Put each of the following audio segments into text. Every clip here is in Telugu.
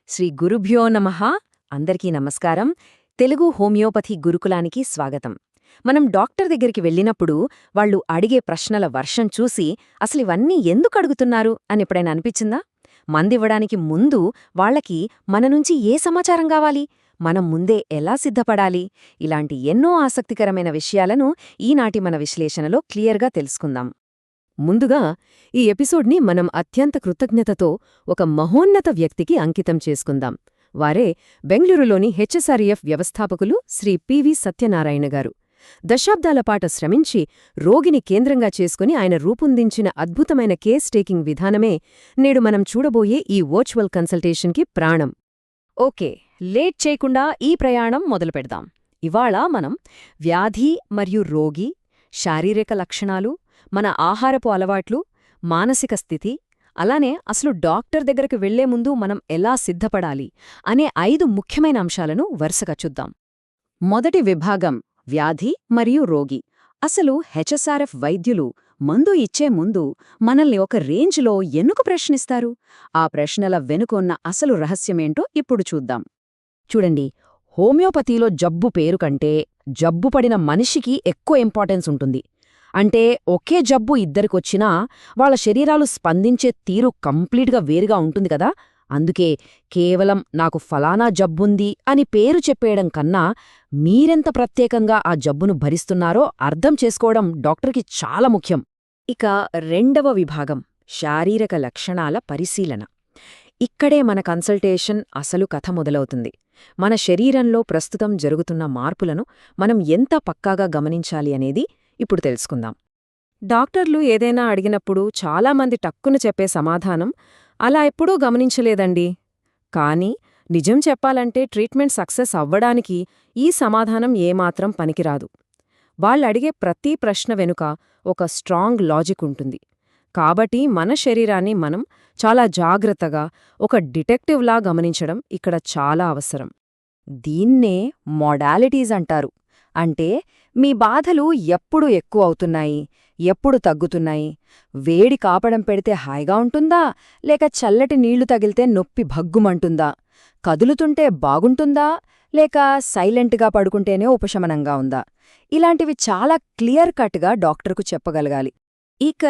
శ్రీ గురుభ్యో నమః. అందరికీ నమస్కారం. తెలుగు హోమియోపతి గురుకులానికి స్వాగతం. మనం డాక్టర్ దగ్గరికి వెళ్ళినప్పుడు వాళ్ళు అడిగే ప్రశ్నల వర్షం చూసి అసలివన్నీ ఎందుకడుగుతున్నారు అని ఎప్పుడైనా అనిపించిందా? మందివ్వడానికి ముందు వాళ్లకి మన నుంచి ఏ సమాచారం కావాలి, మనం ముందే ఎలా సిద్ధపడాలి, ఇలాంటి ఎన్నో ఆసక్తికరమైన విషయాలను ఈనాటి మన విశ్లేషణలో క్లియర్గా తెలుసుకుందాం. ముందుగా ఈ ఎపిసోడ్ని మనం అత్యంత కృతజ్ఞతతో ఒక మహోన్నత వ్యక్తికి అంకితం చేసుకుందాం. వారే బెంగళూరులోని హెచ్ఎస్ఆర్ఎఫ్ వ్యవస్థాపకులు శ్రీ పివి సత్యనారాయణ గారు. దశాబ్దాలపాట శ్రమించి రోగిని కేంద్రంగా చేసుకుని ఆయన రూపొందించిన అద్భుతమైన కేస్ టేకింగ్ విధానమే నేడు మనం చూడబోయే ఈ వర్చువల్ కన్సల్టేషన్కి ప్రాణం. ఓకే, లేట్ చేయకుండా ఈ ప్రయాణం మొదలుపెడదాం. ఇవాళ మనం వ్యాధి మరియు రోగి, శారీరక లక్షణాలు, మన ఆహారపు అలవాట్లు, మానసిక స్థితి, అలానే అసలు డాక్టర్ దగ్గరకు వెళ్లే ముందు మనం ఎలా సిద్ధపడాలి అనే 5 ముఖ్యమైన అంశాలను వరుసగా చూద్దాం. మొదటి విభాగం వ్యాధి మరియు రోగి. అసలు హెచ్ఎస్ఆర్ఎఫ్ వైద్యులు మందు ఇచ్చే ముందు మనల్ని ఒక రేంజ్లో ఎందుకు ప్రశ్నిస్తారు? ఆ ప్రశ్నల వెనుకున్న అసలు రహస్యమేంటో ఇప్పుడు చూద్దాం. చూడండి, హోమియోపతిలో జబ్బు పేరు కంటే జబ్బుపడిన మనిషికి ఎక్కువ ఇంపార్టెన్స్ ఉంటుంది. అంటే ఒకే జబ్బు ఇద్దరికొచ్చినా వాళ్ళ శరీరాలు స్పందించే తీరు కంప్లీట్గా వేరుగా ఉంటుంది కదా. అందుకే కేవలం నాకు ఫలానా జబ్బుంది అని పేరు చెప్పేయడం కన్నా మీరెంత ప్రత్యేకంగా ఆ జబ్బును భరిస్తున్నారో అర్థం చేసుకోవడం డాక్టర్కి చాలా ముఖ్యం. ఇక రెండవ విభాగం శారీరక లక్షణాల పరిశీలన. ఇక్కడే మన కన్సల్టేషన్ అసలు కథ మొదలవుతుంది. మన శరీరంలో ప్రస్తుతం జరుగుతున్న మార్పులను మనం ఎంత పక్కాగా గమనించాలి అనేది ఇప్పుడు తెలుసుకుందాం. డాక్టర్లు ఏదైనా అడిగినప్పుడు చాలామంది టక్కున చెప్పే సమాధానం అలా ఎప్పుడూ గమనించలేదండి. కానీ నిజం చెప్పాలంటే ట్రీట్మెంట్ సక్సెస్ అవ్వడానికి ఈ సమాధానం ఏమాత్రం పనికిరాదు. వాళ్ళడిగే ప్రతి ప్రశ్న వెనుక ఒక స్ట్రాంగ్ లాజిక్ ఉంటుంది. కాబట్టి మన శరీరాన్ని మనం చాలా జాగ్రత్తగా ఒక డిటెక్టివ్లా గమనించడం ఇక్కడ చాలా అవసరం. దీన్నే మోడాలిటీస్ అంటారు. అంటే మీ బాధలు ఎప్పుడు ఎక్కువ అవుతున్నాయి, ఎప్పుడు తగ్గుతున్నాయి, వేడి కాపడం పెడితే హాయిగా ఉంటుందా, లేక చల్లటి నీళ్లు తగిలితే నొప్పి భగ్గుమంటుందా, కదులుతుంటే బాగుంటుందా, లేక సైలెంట్గా పడుకుంటేనే ఉపశమనంగా ఉందా, ఇలాంటివి చాలా క్లియర్ కట్గా డాక్టర్కు చెప్పగలగాలి. ఇక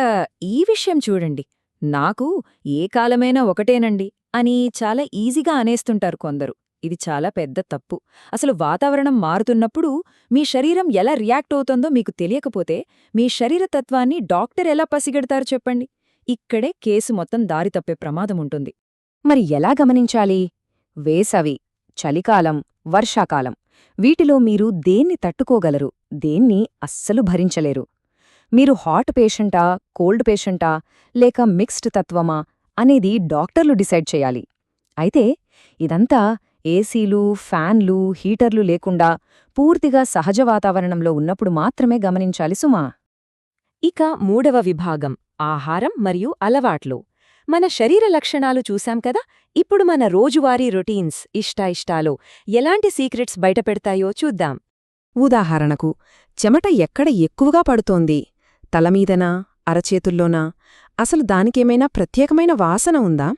ఈ విషయం చూడండి, నాకు ఏ కాలమైనా ఒకటేనండి అని చాలా ఈజీగా అనేస్తుంటారు కొందరు. ఇది చాలా పెద్ద తప్పు. అసలు వాతావరణం మారుతున్నప్పుడు మీ శరీరం ఎలా రియాక్ట్ అవుతుందో మీకు తెలియకపోతే మీ శరీరతత్వాన్ని డాక్టర్ ఎలా పసిగెడతారు చెప్పండి. ఇక్కడే కేసు మొత్తం దారి తప్పే ప్రమాదముంటుంది. మరి ఎలా గమనించాలి? వేసవి, చలికాలం, వర్షాకాలం, వీటిలో మీరు దేన్ని తట్టుకోగలరు, దేన్ని అస్సలు భరించలేరు? మీరు హాట్ పేషెంటా, కోల్డ్ పేషెంటా, లేక మిక్స్డ్ తత్వమా అనేది డాక్టర్లు డిసైడ్ చేయాలి. అయితే ఇదంతా ఏసీలు, ఫ్యాన్లు, హీటర్లు లేకుండా పూర్తిగా సహజ వాతావరణంలో ఉన్నప్పుడు మాత్రమే గమనించాలి సుమా. ఇక మూడవ విభాగం ఆహారం మరియు అలవాట్లు. మన శరీర లక్షణాలు చూశాం కదా. ఇప్పుడు మన రోజువారీ రొటీన్స్, ఇష్టాయిష్టాలు ఎలాంటి సీక్రెట్స్ బయటపెడతాయో చూద్దాం. ఉదాహరణకు, చెమట ఎక్కడ ఎక్కువగా పడుతోంది? తలమీదనా, అరచేతుల్లోనా? అసలు దానికేమైనా ప్రత్యేకమైన వాసన ఉందా?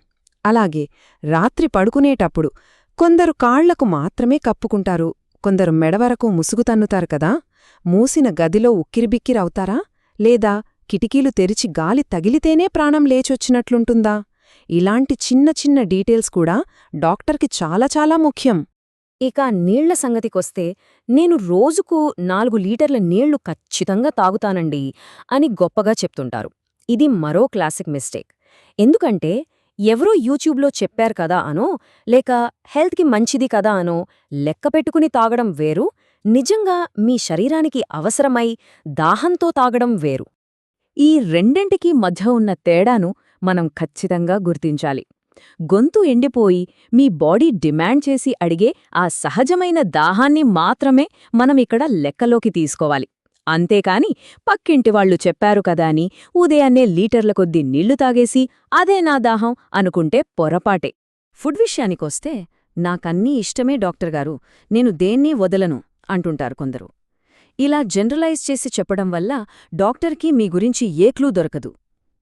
అలాగే రాత్రి పడుకునేటప్పుడు కొందరు కాళ్లకు మాత్రమే కప్పుకుంటారు, కొందరు మెడవరకు ముసుగు తన్నుతారు కదా. మూసిన గదిలో ఉక్కిరిబిక్కిరవుతారా, లేదా కిటికీలు తెరిచి గాలి తగిలితేనే ప్రాణం లేచొచ్చినట్లుంటుందా? ఇలాంటి చిన్న చిన్న డీటెయిల్స్ కూడా డాక్టర్కి చాలా చాలా ముఖ్యం. ఇక నీళ్ల సంగతికొస్తే, నేను రోజుకు 4 లీటర్ల నీళ్లు ఖచ్చితంగా తాగుతానండి అని గొప్పగా చెప్తుంటారు. ఇది మరో క్లాసిక్ మిస్టేక్. ఎందుకంటే ఎవరో యూట్యూబ్లో చెప్పారు కదా అనో, లేక హెల్త్కి మంచిది కదా అనో లెక్కపెట్టుకుని తాగడం వేరు, నిజంగా మీ శరీరానికి అవసరమై దాహంతో తాగడం వేరు. ఈ రెండింటికీ మధ్య ఉన్న తేడాను మనం ఖచ్చితంగా గుర్తించాలి. గొంతు ఎండిపోయి మీ బాడీ డిమాండ్ చేసి అడిగే ఆ సహజమైన దాహాన్ని మాత్రమే మనమిక్కడ లెక్కలోకి తీసుకోవాలి. అంతేకాని పక్కింటివాళ్లు చెప్పారు కదా అని ఉదయాన్నే లీటర్ల కొద్దీ నీళ్లు తాగేసి అదే నా దాహం అనుకుంటే పొరపాటే. ఫుడ్ విషయానికొస్తే, నాకన్నీ ఇష్టమే డాక్టర్గారు, నేను దేన్నీ వదలను అంటుంటారు కొందరు. ఇలా జనరలైజ్ చేసి చెప్పడం వల్ల డాక్టర్కి మీ గురించి ఏ క్లూ దొరకదు.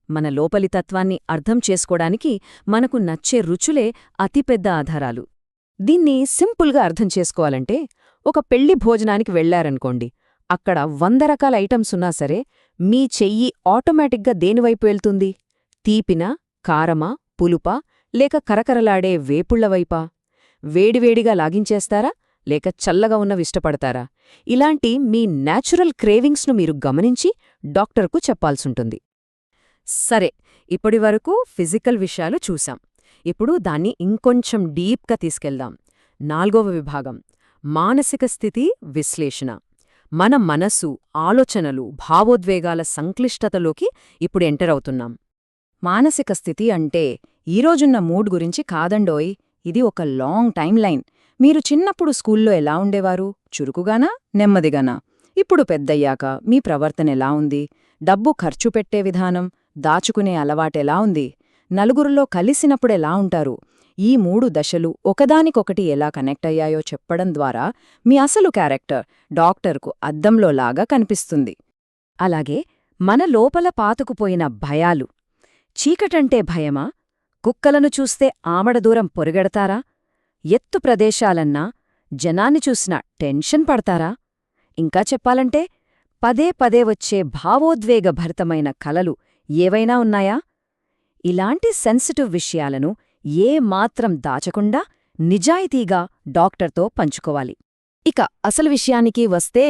మన లోపలి తత్వాన్ని అర్థం చేసుకోడానికి మనకు నచ్చే రుచులే అతిపెద్ద ఆధారాలు. దీన్ని సింపుల్గా అర్థం చేసుకోవాలంటే, ఒక పెళ్లి భోజనానికి వెళ్లారనుకోండి, అక్కడ 100 రకాల ఐటమ్సున్నా సరే మీ చెయ్యి ఆటోమేటిక్గా దేనివైపు వెళ్తుంది? తీపినా, కారమా, పులుపా, లేక కరకరలాడే వేపుళ్లవైపా? వేడివేడిగా లాగించేస్తారా, లేక చల్లగా ఉన్నవిష్టపడతారా? ఇలాంటి మీ న్యాచురల్ క్రేవింగ్స్ను మీరు గమనించి డాక్టర్కు చెప్పాల్సుంటుంది. సరే, ఇప్పటివరకు ఫిజికల్ విషయాలు చూశాం. ఇప్పుడు దాన్ని ఇంకొంచెం డీప్గా తీసుకెళ్దాం. 4వ విభాగం, మానసిక స్థితి విశ్లేషణ. మన మనసు, ఆలోచనలు, భావోద్వేగాల సంక్లిష్టతలోకి ఇప్పుడు ఎంటర్ అవుతున్నాం. మానసిక స్థితి అంటే ఈరోజున్న మూడ్ గురించి కాదండోయ్, ఇది ఒక లాంగ్ టైమ్ లైన్. మీరు చిన్నప్పుడు స్కూల్లో ఎలా ఉండేవారు? చురుకుగానా, నెమ్మదిగానా? ఇప్పుడు పెద్దయ్యాక మీ ప్రవర్తన ఎలా ఉంది? డబ్బు ఖర్చు పెట్టే విధానం, దాచుకునే అలవాటెలా ఉంది? నలుగురిలో కలిసినప్పుడెలా ఉంటారు? ఈ 3 దశలు ఒకదానికొకటి ఎలా కనెక్ట్ అయ్యాయో చెప్పడం ద్వారా మీ అసలు క్యారెక్టర్ డాక్టర్కు అద్దంలోలాగా కనిపిస్తుంది. అలాగే మన లోపల పాతుకుపోయిన భయాలు. చీకటంటే భయమా? కుక్కలను చూస్తే ఆమడ దూరం పొరుగెడతారా? ఎత్తు ప్రదేశాలన్నా, జనాన్ని చూసినా టెన్షన్ పడతారా? ఇంకా చెప్పాలంటే పదే పదే వచ్చే భావోద్వేగభరితమైన కలలు ఏవైనా ఉన్నాయా? ఇలాంటి సెన్సిటివ్ విషయాలను ఏ మాత్రం దాచకుండా నిజాయితీగా డాక్టర్తో పంచుకోవాలి. ఇక అసలు విషయానికి వస్తే,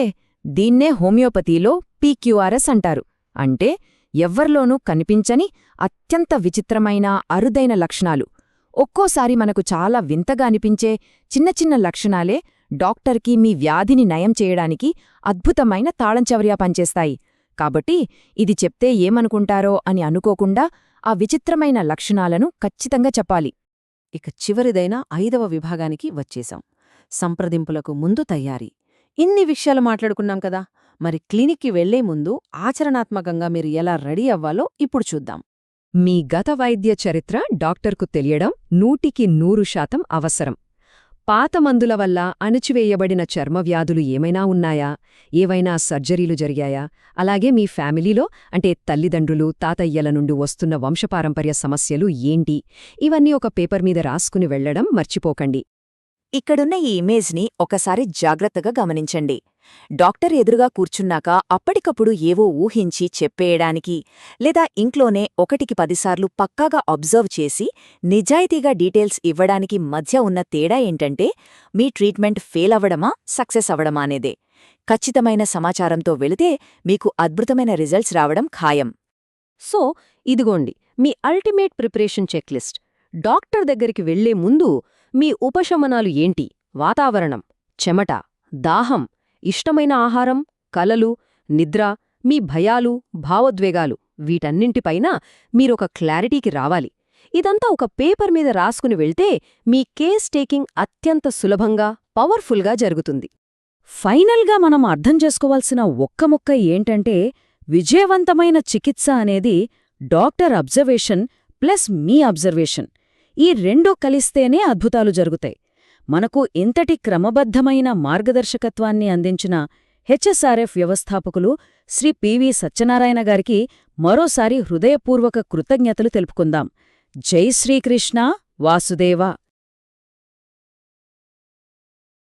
దీన్నే హోమియోపతిలో PQRS అంటారు. అంటే ఎవ్వర్లోనూ కనిపించని అత్యంత విచిత్రమైన అరుదైన లక్షణాలు. ఒక్కోసారి మనకు చాలా వింతగా అనిపించే చిన్న చిన్న లక్షణాలే డాక్టర్కి మీ వ్యాధిని నయం చేయడానికి అద్భుతమైన తాళంచెవరిగా పనిచేస్తాయి. కాబట్టి ఇది చెప్తే ఏమనుకుంటారో అని అనుకోకుండా ఆ విచిత్రమైన లక్షణాలను ఖచ్చితంగా చెప్పాలి. ఇక చివరిదైన 5వ విభాగానికి వచ్చేశాం, సంప్రదింపులకు ముందు తయారీ. ఇన్ని విషయాలు మాట్లాడుకున్నాం కదా, మరి క్లినిక్కి వెళ్లే ముందు ఆచరణాత్మకంగా మీరు ఎలా రెడీ అవ్వాలో ఇప్పుడు చూద్దాం. మీ గత వైద్య చరిత్ర డాక్టర్కు తెలియడం 100% అవసరం. పాత మందుల వల్ల అణిచివేయబడిన చర్మవ్యాధులు ఏమైనా ఉన్నాయా? ఏవైనా సర్జరీలు జరిగాయా? అలాగే మీ ఫ్యామిలీలో, అంటే తల్లిదండ్రులు, తాతయ్యల నుండి వస్తున్న వంశపారంపర్య సమస్యలు ఏంటి? ఇవన్నీ ఒక పేపర్ మీద రాసుకుని వెళ్లడం మర్చిపోకండి. ఇక్కడున్న ఈ ఇమేజ్ని ఒకసారి జాగ్రత్తగా గమనించండి. డాక్టర్ ఎదురుగా కూర్చున్నాక అప్పటికప్పుడు ఏవో ఊహించి చెప్పేయడానికి, లేదా ఇంట్లోనే 1కి 10 సార్లు పక్కాగా అబ్జర్వ్ చేసి నిజాయితీగా డీటెయిల్స్ ఇవ్వడానికి మధ్య ఉన్న తేడా ఏంటంటే, మీ ట్రీట్మెంట్ ఫెయిల్ అవ్వడమా, సక్సెస్ అవ్వడమా అనేదే. ఖచ్చితమైన సమాచారంతో వెళితే మీకు అద్భుతమైన రిజల్ట్స్ రావడం ఖాయం. సో ఇదిగోండి మీ అల్టిమేట్ ప్రిపరేషన్ చెక్లిస్ట్. డాక్టర్ దగ్గరికి వెళ్లే ముందు మీ ఉపశమనాలు ఏంటి? వాతావరణం, చెమట, దాహం, ఇష్టమైన ఆహారం, కలలు, నిద్ర, మీ భయాలు, భావోద్వేగాలు, వీటన్నింటిపైన మీరొక క్లారిటీకి రావాలి. ఇదంతా ఒక పేపర్ మీద రాసుకుని వెళ్తే మీ కేస్ టేకింగ్ అత్యంత సులభంగా, పవర్ఫుల్గా జరుగుతుంది. ఫైనల్గా మనం అర్థం చేసుకోవాల్సిన ఒక్క ముక్క ఏంటంటే, విజయవంతమైన చికిత్స అనేది డాక్టర్ అబ్జర్వేషన్ ప్లస్ మీ అబ్జర్వేషన్. ఈ రెండూ కలిస్తేనే అద్భుతాలు జరుగుతాయి. మనకు ఇంతటి క్రమబద్ధమైన మార్గదర్శకత్వాన్ని అందించిన HSRF వ్యవస్థాపకులు శ్రీ పివి సత్యనారాయణ గారికి మరోసారి హృదయపూర్వక కృతజ్ఞతలు తెలుపుకుందాం. జై శ్రీకృష్ణ వాసుదేవ.